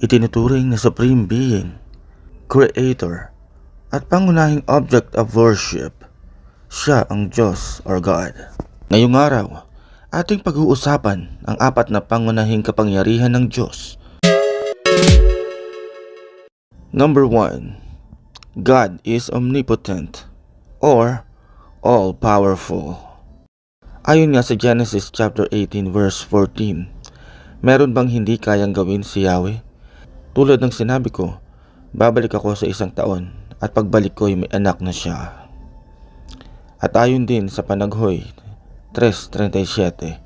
Itinuturing na Supreme Being, Creator, at pangunahing object of worship. Siya ang Diyos or God. Ngayong araw, ating pag-uusapan ang apat na pangunahing kapangyarihan ng Diyos. Number 1. God is omnipotent or all-powerful. Ayon nga sa Genesis chapter 18 verse 14, meron bang hindi kayang gawin si Yahweh? Tulad ng sinabi ko, babalik ako sa 1 taon at pagbalik ko ay may anak na siya. At ayon din sa Panaghoy 3:37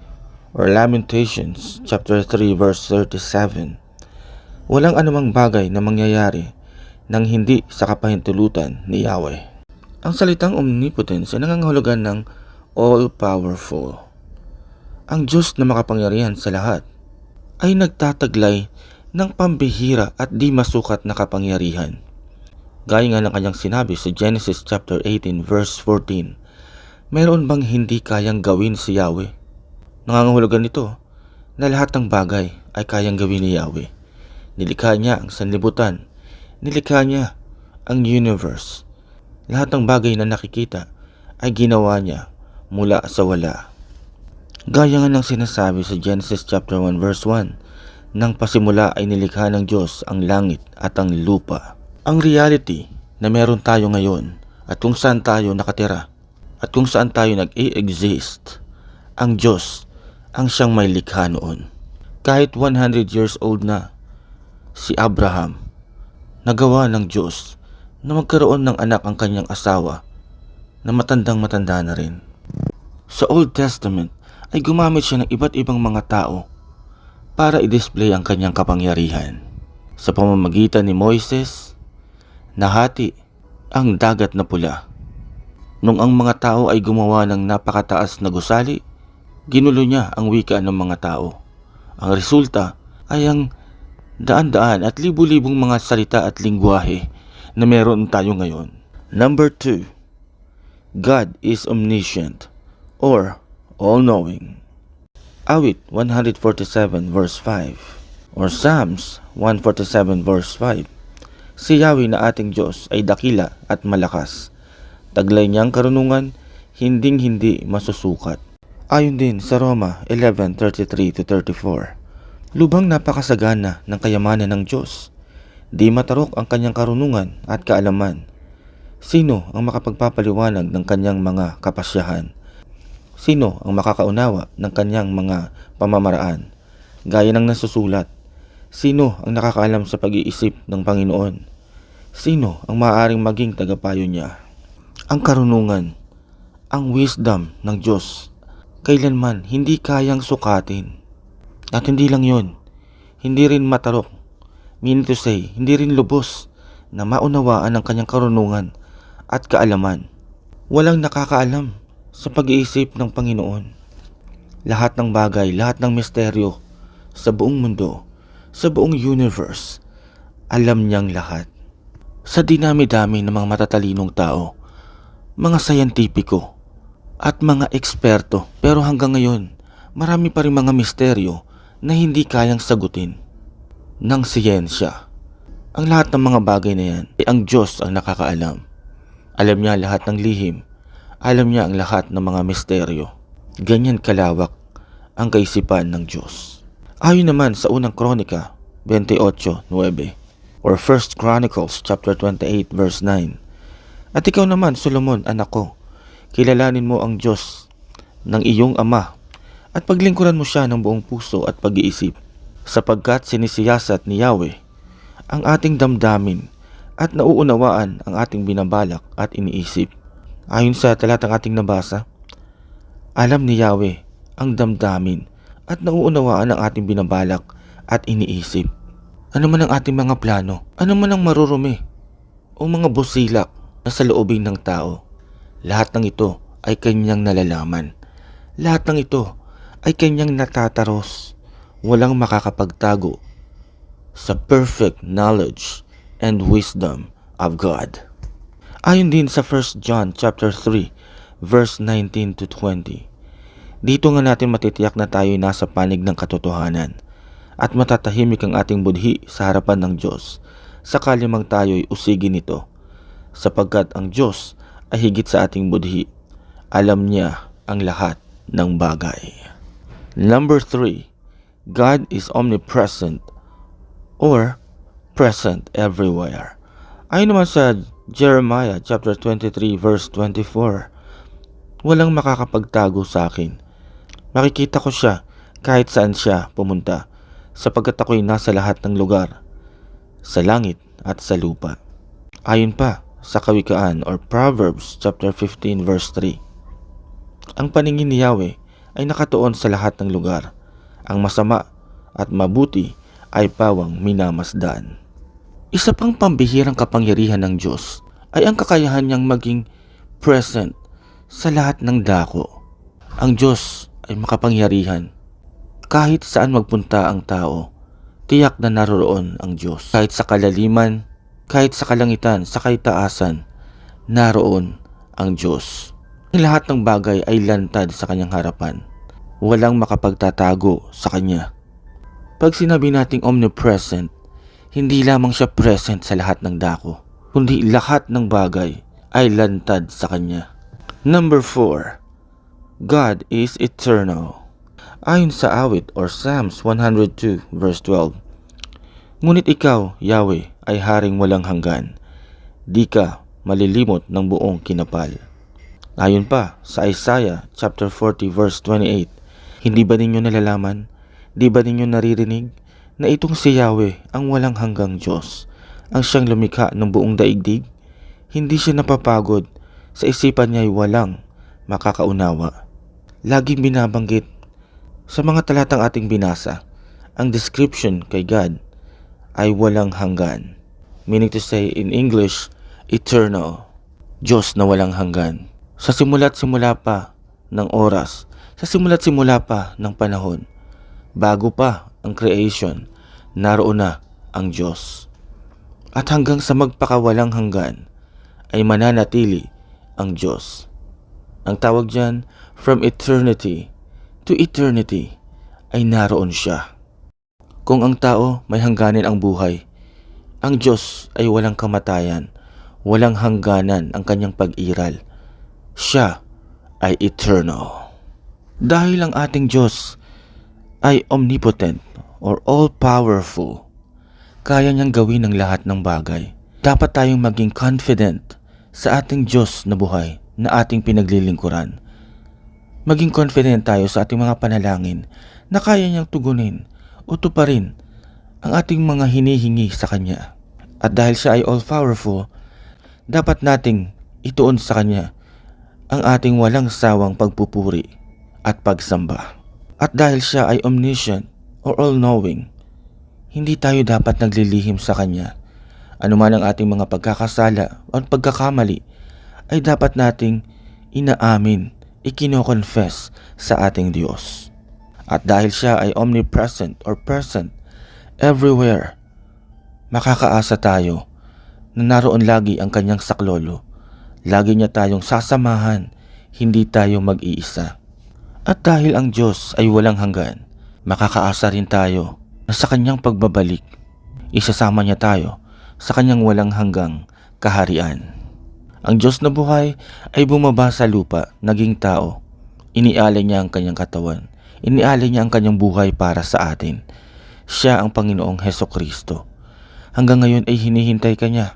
or Lamentations chapter 3 verse 37, walang anumang bagay na mangyayari nang hindi sa kapahintulutan ni Yahweh. Ang salitang omnipotence ay nangangahulugan ng all-powerful. Ang Diyos na makapangyarihan sa lahat ay nagtataglay ng pambihira at di masukat na kapangyarihan. Gaya nga ng kanyang sinabi sa Genesis chapter 18 verse 14, meron bang hindi kayang gawin si Yahweh? Nangangahulugan nito na lahat ng bagay ay kayang gawin ni Yahweh. Nilikha niya ang sanlibutan, nilikha niya ang universe. Lahat ng bagay na nakikita ay ginawa niya mula sa wala. Gaya nga ng sinasabi sa Genesis chapter 1 verse 1, nang pasimula ay nilikha ng Diyos ang langit at ang lupa. Ang reality na meron tayo ngayon at kung saan tayo nakatira at kung saan tayo nag-i-exist, ang Diyos ang siyang may likha noon. Kahit 100 years old na si Abraham, nagawa ng Diyos na magkaroon ng anak ang kanyang asawa na matandang-matanda na rin. Sa Old Testament ay gumamit siya ng iba't ibang mga tao para i-display ang kanyang kapangyarihan. Sa pamamagitan ni Moises, nahati ang dagat na pula. Nung ang mga tao ay gumawa ng napakataas na gusali, ginulo niya ang wika ng mga tao. Ang resulta ay ang daan-daan at libu-libong mga salita at lingwahe na meron tayo ngayon. Number 2. God is omniscient or all-knowing. Awit 147 verse 5 or Psalms 147 verse 5. Si Yahweh na ating Diyos ay dakila at malakas. Taglay niyang karunungan, hinding-hindi masusukat. Ayon din sa Roma 11:33-34. Lubhang napakasagana ng kayamanan ng Diyos. Di matarok ang kanyang karunungan at kaalaman. Sino ang makapagpapaliwanag ng kanyang mga kapasyahan? Sino ang makakaunawa ng kanyang mga pamamaraan? Gaya ng nasusulat, sino ang nakakaalam sa pag-iisip ng Panginoon? Sino ang maaaring maging tagapayo niya? Ang karunungan, ang wisdom ng Diyos, kailanman hindi kayang sukatin. At hindi lang yon, hindi rin matarok, meaning to say, hindi rin lubos na maunawaan ang kanyang karunungan at kaalaman. Walang nakakaalam sa pag-iisip ng Panginoon. Lahat ng bagay, lahat ng misteryo sa buong mundo, sa buong universe, alam niyang lahat. Sa dinami-dami ng mga matatalinong tao, mga sayantipiko at mga eksperto, pero hanggang ngayon, marami pa rin mga misteryo na hindi kayang sagutin ng siyensya. Ang lahat ng mga bagay na yan ay ang Diyos ang nakakaalam. Alam niya lahat ng lihim. Alam niya ang lahat ng mga misteryo. Ganyan kalawak ang kaisipan ng Diyos. Ayon naman sa unang Kronika 28:9 or 1 Chronicles chapter 28 verse 9. At ikaw naman, Solomon, anak ko, kilalanin mo ang Diyos ng iyong ama at paglingkuran mo siya ng buong puso at pag-iisip, sapagkat sinisiyasat ni Yahweh ang ating damdamin at nauunawaan ang ating binabalak at iniisip. Ayon sa talatang ating nabasa, alam ni Yahweh ang damdamin at nauunawaan ang ating binabalak at iniisip. Ano man ang ating mga plano, ano man ang marurumi o mga busilak na sa loobin ng tao, lahat ng ito ay kanyang nalalaman. Lahat ng ito ay kanyang natataros. Walang makakapagtago sa perfect knowledge and wisdom of God. Ayon din sa 1 John chapter 3 verse 19-20. Dito nga natin matitiyak na tayo nasa panig ng katotohanan at matatahimik ang ating budhi sa harapan ng Diyos sakali mang tayo'y usigin nito, sapagkat ang Diyos ay higit sa ating budhi. Alam niya ang lahat ng bagay. Number 3. God is omnipresent or present everywhere. Ayon naman sa Jeremiah chapter 23 verse 24, walang makakapagtago sa akin. Makikita ko siya kahit saan siya pumunta, sapagkat ako'y nasa lahat ng lugar, sa langit at sa lupa. Ayon pa sa Kawikaan or Proverbs chapter 15 verse 3, ang paningin ni Yahweh ay nakatuon sa lahat ng lugar. Ang masama at mabuti ay pawang minamasdan. Isa pang pambihirang kapangyarihan ng Diyos ay ang kakayahan niyang maging present sa lahat ng dako. Ang Diyos ay makapangyarihan. Kahit saan magpunta ang tao, tiyak na naroon ang Diyos. Kahit sa kalaliman, kahit sa kalangitan, sa kaitaasan, naroon ang Diyos. Ang lahat ng bagay ay lantad sa kanyang harapan. Walang makapagtatago sa kanya. Pag sinabi nating omnipresent, hindi lamang siya present sa lahat ng dako, kundi lahat ng bagay ay lantad sa kanya. Number 4. God is eternal. Ayon sa awit or Psalms 102 verse 12, ngunit ikaw, Yahweh, ay haring walang hanggan. Di ka malilimot ng buong kinapal. Ayon pa sa Isaiah chapter 40 verse 28, hindi ba ninyo nalalaman, di ba ninyo naririnig, na itong si Yahweh ang walang hanggang Diyos, ang siyang lumikha ng buong daigdig? Hindi siya napapagod, sa isipan niya ay walang makakaunawa. Laging binabanggit sa mga talatang ating binasa, ang description kay God ay walang hanggan. Meaning to say in English, eternal. Diyos na walang hanggan. Sa simula't simula pa ng oras, sa simula't simula pa ng panahon, bago pa ang creation, naroon na ang Diyos. At hanggang sa magpakawalang hanggan, ay mananatili ang Diyos. Ang tawag dyan, from eternity to eternity, ay naroon siya. Kung ang tao may hangganin ang buhay, ang Diyos ay walang kamatayan, walang hangganan ang kanyang pag-iral. Siya ay eternal. Dahil ang ating Diyos ay omnipotent or all-powerful, kaya niyang gawin ang lahat ng bagay. Dapat tayong maging confident sa ating Diyos na buhay na ating pinaglilingkuran. Maging confident tayo sa ating mga panalangin na kaya niyang tugunin o tuparin ang ating mga hinihingi sa Kanya. At dahil siya ay all-powerful, dapat nating ituon sa Kanya ang ating walang sawang pagpupuri at pagsamba. At dahil siya ay omniscient or all-knowing, hindi tayo dapat naglilihim sa Kanya. Anuman ang ating mga pagkakasala o pagkakamali, ay dapat nating inaamin, ikino-confess sa ating Diyos. At dahil siya ay omnipresent or present everywhere, makakaasa tayo na naroon lagi ang kanyang saklolo. Lagi niya tayong sasamahan, hindi tayo mag-iisa. At dahil ang Diyos ay walang hanggan, makakaasa rin tayo na sa kanyang pagbabalik, isasama niya tayo sa kanyang walang hanggang kaharian. Ang Diyos na buhay ay bumaba sa lupa, naging tao. Inialay niya ang kanyang katawan. Inialay niya ang kanyang buhay para sa atin. Siya ang Panginoong Hesukristo. Hanggang ngayon ay hinihintay ka niya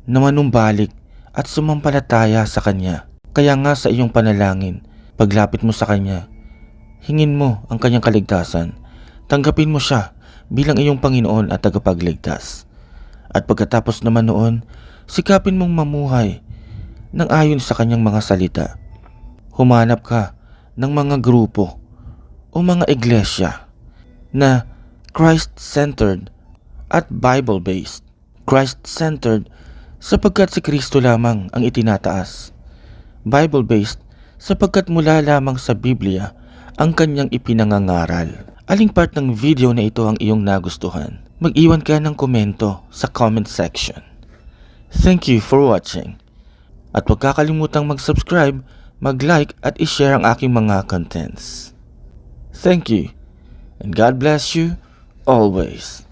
na manumbalik at sumampalataya sa Kanya. Kaya nga sa iyong panalangin, paglapit mo sa Kanya, hingin mo ang Kanyang kaligtasan. Tanggapin mo siya bilang iyong Panginoon at tagapagligtas. At pagkatapos naman noon, sikapin mong mamuhay nang ayon sa Kanyang mga salita. Humanap ka ng mga grupo o mga iglesia na Christ-centered at Bible-based. Christ-centered sapagkat si Kristo lamang ang itinataas. Bible-based sapagkat mula lamang sa Biblia ang Kanyang ipinangangaral. Aling part ng video na ito ang iyong nagustuhan? Mag-iwan ka ng komento sa comment section. Thank you for watching. At huwag kakalimutang mag-subscribe, mag-like at i-share ang aking mga contents. Thank you, and God bless you always.